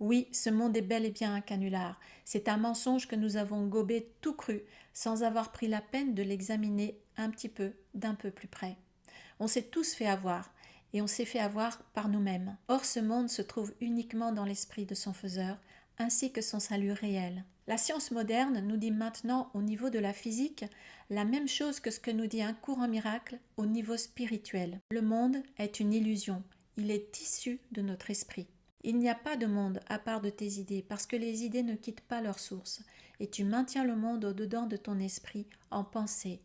Oui, ce monde est bel et bien un canular. C'est un mensonge que nous avons gobé tout cru, sans avoir pris la peine de l'examiner un petit peu, d'un peu plus près. On s'est tous fait avoir, et on s'est fait avoir par nous-mêmes. Or ce monde se trouve uniquement dans l'esprit de son faiseur, ainsi que son salut réel. La science moderne nous dit maintenant au niveau de la physique la même chose que ce que nous dit un courant miracle au niveau spirituel. Le monde est une illusion, il est issu de notre esprit. Il n'y a pas de monde à part de tes idées, parce que les idées ne quittent pas leur source, et tu maintiens le monde au-dedans de ton esprit en pensée.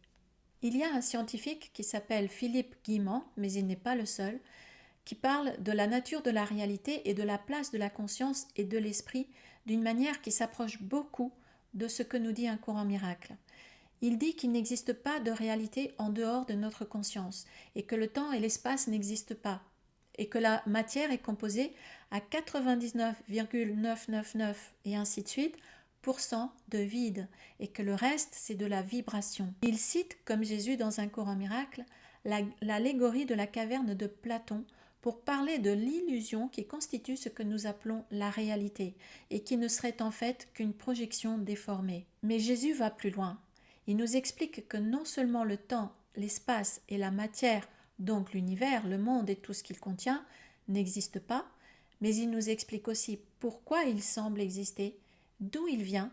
Il y a un scientifique qui s'appelle Philippe Guimand, mais il n'est pas le seul, qui parle de la nature de la réalité et de la place de la conscience et de l'esprit d'une manière qui s'approche beaucoup de ce que nous dit un courant miracle. Il dit qu'il n'existe pas de réalité en dehors de notre conscience et que le temps et l'espace n'existent pas et que la matière est composée à 99,999 et ainsi de suite de vide et que le reste c'est de la vibration. Il cite, comme Jésus dans un courant miracle, l'allégorie de la caverne de Platon pour parler de l'illusion qui constitue ce que nous appelons la réalité et qui ne serait en fait qu'une projection déformée. Mais Jésus va plus loin. Il nous explique que non seulement le temps, l'espace et la matière, donc l'univers, le monde et tout ce qu'il contient, n'existent pas, mais il nous explique aussi pourquoi il semble exister, d'où il vient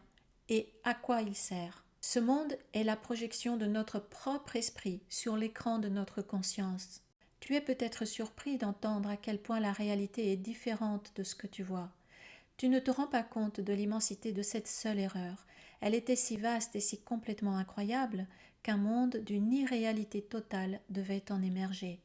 et à quoi il sert. Ce monde est la projection de notre propre esprit sur l'écran de notre conscience. Tu es peut-être surpris d'entendre à quel point la réalité est différente de ce que tu vois. Tu ne te rends pas compte de l'immensité de cette seule erreur. Elle était si vaste et si complètement incroyable qu'un monde d'une irréalité totale devait en émerger.